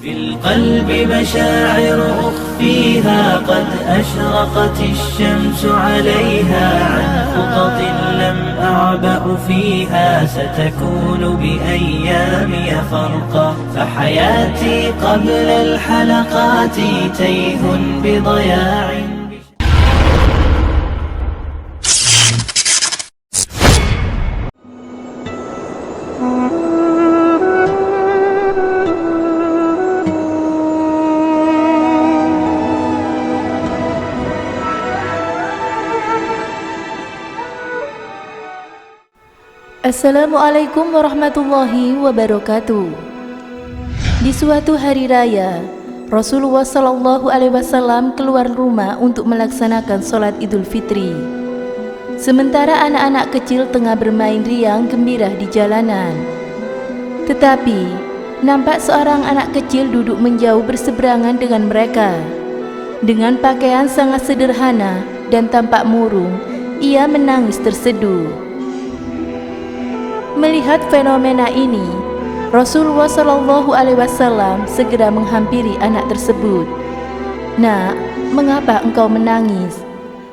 في القلب مشاعر أخفيها قد أشرقت الشمس عليها عن خطط لم أعبأ فيها ستكون بأيامي فرقا فحياتي قبل الحلقات تيه بضياع. Assalamualaikum warahmatullahi wabarakatuh. Di suatu hari raya, Rasulullah SAW keluar rumah untuk melaksanakan sholat Idul Fitri. Sementara anak-anak kecil tengah bermain riang gembira di jalanan. Tetapi, nampak seorang anak kecil duduk menjauh berseberangan dengan mereka. Dengan pakaian sangat sederhana dan tampak murung, ia menangis terseduh. Melihat fenomena ini, Rasulullah SAW segera menghampiri anak tersebut. "Nak, mengapa engkau menangis?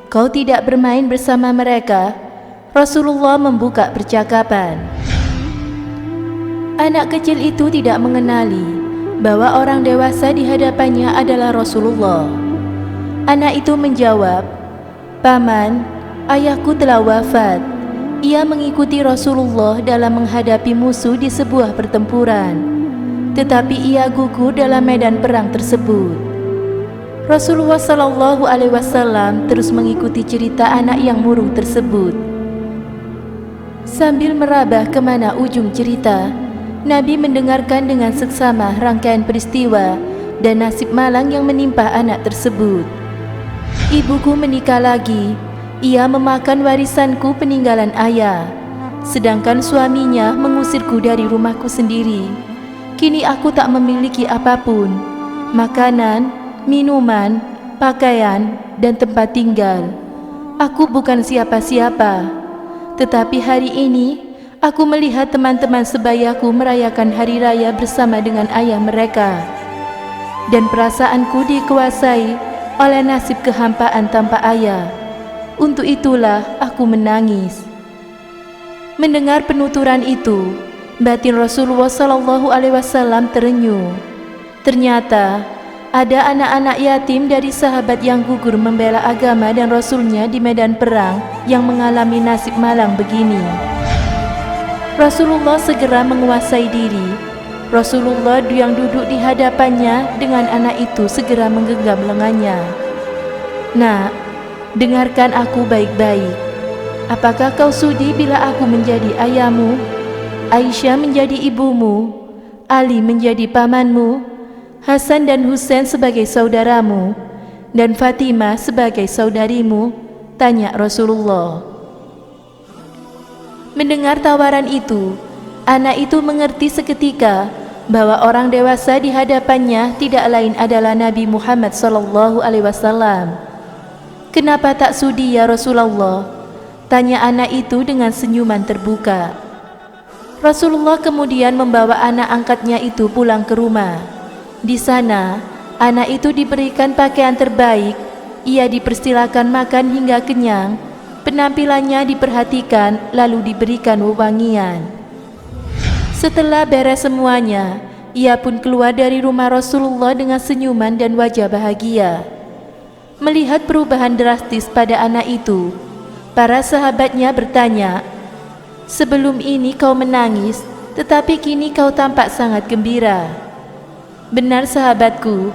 Kau tidak bermain bersama mereka?" Rasulullah membuka percakapan. Anak kecil itu tidak mengenali bahwa orang dewasa di hadapannya adalah Rasulullah. Anak itu menjawab, "Paman, ayahku telah wafat. Ia mengikuti Rasulullah dalam menghadapi musuh di sebuah pertempuran, tetapi ia gugur dalam medan perang tersebut." Rasulullah SAW terus mengikuti cerita anak yang murung tersebut. Sambil meraba kemana ujung cerita, Nabi mendengarkan dengan seksama rangkaian peristiwa dan nasib malang yang menimpa anak tersebut. "Ibuku menikah lagi. Ia memakan warisanku peninggalan ayah, sedangkan suaminya mengusirku dari rumahku sendiri. Kini aku tak memiliki apapun, makanan, minuman, pakaian, dan tempat tinggal. Aku bukan siapa-siapa. Tetapi hari ini, aku melihat teman-teman sebayaku merayakan hari raya bersama dengan ayah mereka. Dan perasaanku dikuasai oleh nasib kehampaan tanpa ayah. Untuk itulah aku menangis." Mendengar penuturan itu, batin Rasulullah SAW terenyuh. Ternyata ada anak-anak yatim dari sahabat yang gugur membela agama dan Rasulnya di medan perang yang mengalami nasib malang begini. Rasulullah segera menguasai diri. Rasulullah yang duduk di hadapannya dengan anak itu segera menggenggam lengannya. "Nak, dengarkan aku baik-baik. Apakah kau sudi bila aku menjadi ayahmu, Aisyah menjadi ibumu, Ali menjadi pamanmu, Hasan dan Husain sebagai saudaramu, dan Fatimah sebagai saudarimu?" tanya Rasulullah. Mendengar tawaran itu, anak itu mengerti seketika bahwa orang dewasa di hadapannya tidak lain adalah Nabi Muhammad SAW. "Kenapa tak sudi ya Rasulullah?" tanya anak itu dengan senyuman terbuka. Rasulullah kemudian membawa anak angkatnya itu pulang ke rumah. Di sana, anak itu diberikan pakaian terbaik, ia dipersilakan makan hingga kenyang, penampilannya diperhatikan lalu diberikan wewangian. Setelah beres semuanya, ia pun keluar dari rumah Rasulullah dengan senyuman dan wajah bahagia. Melihat perubahan drastis pada anak itu, para sahabatnya bertanya, "Sebelum ini kau menangis, tetapi kini kau tampak sangat gembira." "Benar sahabatku,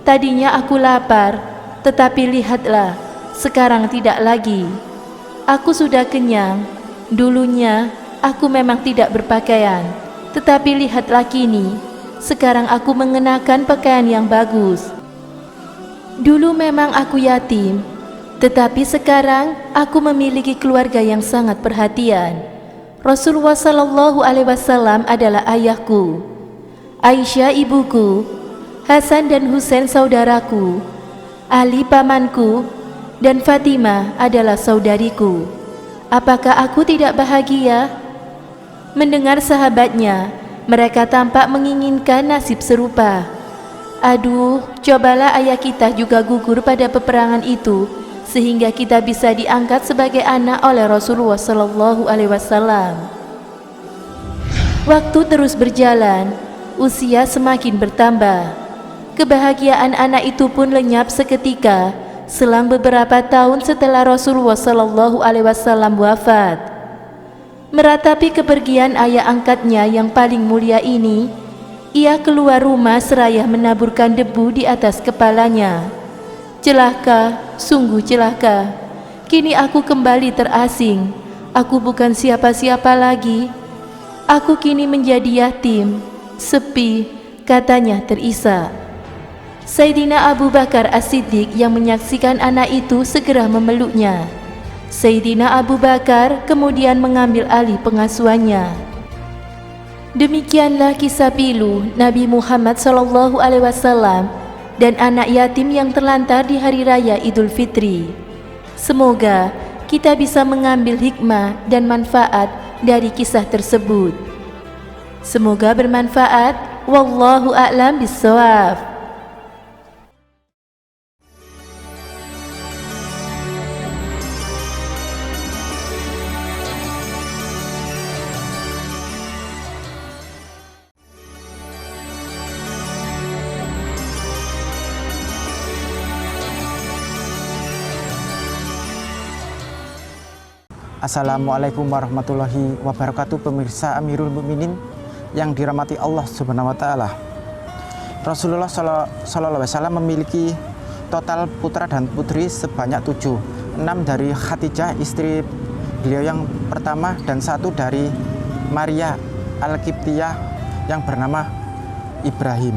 tadinya aku lapar, tetapi lihatlah, sekarang tidak lagi. Aku sudah kenyang. Dulunya aku memang tidak berpakaian, tetapi lihatlah kini, sekarang aku mengenakan pakaian yang bagus. Dulu memang aku yatim, tetapi sekarang aku memiliki keluarga yang sangat perhatian. Rasulullah SAW adalah ayahku, Aisyah ibuku, Hasan dan Husain saudaraku, Ali pamanku, dan Fatimah adalah saudariku. Apakah aku tidak bahagia?" Mendengar sahabatnya, mereka tampak menginginkan nasib serupa. Aduh, cobalah ayah kita juga gugur pada peperangan itu, sehingga kita bisa diangkat sebagai anak oleh Rasulullah Sallallahu Alaihi Wasallam. Waktu terus berjalan, usia semakin bertambah. Kebahagiaan anak itu pun lenyap seketika, selang beberapa tahun setelah Rasulullah Sallallahu Alaihi Wasallam wafat. Meratapi kepergian ayah angkatnya yang paling mulia ini, ia keluar rumah seraya menaburkan debu di atas kepalanya. Celaka, sungguh celaka. Kini aku kembali terasing. Aku bukan siapa-siapa lagi. Aku kini menjadi yatim, sepi, katanya terisak. Sayyidina Abu Bakar As-Siddiq yang menyaksikan anak itu segera memeluknya. Sayyidina Abu Bakar kemudian mengambil alih pengasuhannya. Demikianlah kisah pilu Nabi Muhammad SAW dan anak yatim yang terlantar di hari raya Idul Fitri. Semoga kita bisa mengambil hikmah dan manfaat dari kisah tersebut. Semoga bermanfaat. Wallahu a'lam bishawab. Assalamualaikum warahmatullahi wabarakatuh, pemirsa Amirul Mukminin yang dirahmati Allah Subhanahu wa taala. Rasulullah sallallahu alaihi wasallam memiliki total putra dan putri sebanyak 7. 6 dari Khadijah istri beliau yang pertama dan 1 dari Maria Al-Qibtiyah yang bernama Ibrahim.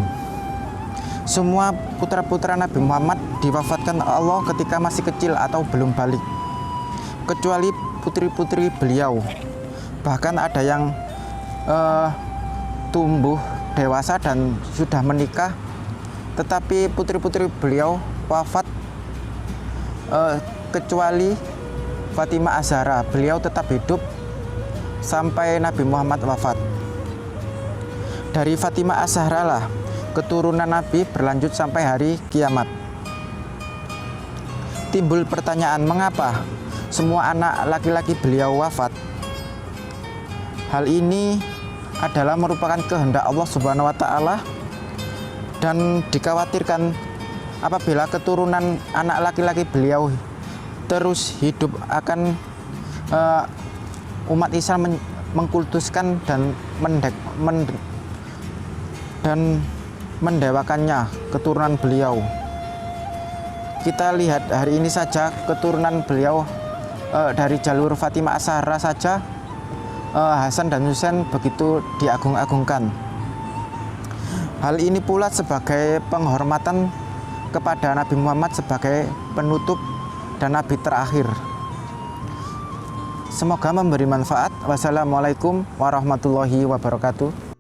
Semua putra-putra Nabi Muhammad diwafatkan Allah ketika masih kecil atau belum balik, kecuali putri-putri beliau. Bahkan ada yang tumbuh dewasa dan sudah menikah, tetapi putri-putri beliau wafat, kecuali Fatimah Az-Zahra. Beliau tetap hidup sampai Nabi Muhammad wafat. Dari Fatimah Az-Zahra lah keturunan Nabi berlanjut sampai hari kiamat. Timbul pertanyaan, mengapa semua anak laki-laki beliau wafat? Hal ini adalah merupakan kehendak Allah Subhanahu wa taala, dan dikhawatirkan apabila keturunan anak laki-laki beliau terus hidup akan umat Islam mengkultuskan dan mendewakannya keturunan beliau. Kita lihat hari ini saja keturunan beliau dari jalur Fatimah Az-Zahra saja, Hasan dan Husain begitu diagung-agungkan. Hal ini pula sebagai penghormatan kepada Nabi Muhammad sebagai penutup dan Nabi terakhir. Semoga memberi manfaat. Wassalamualaikum warahmatullahi wabarakatuh.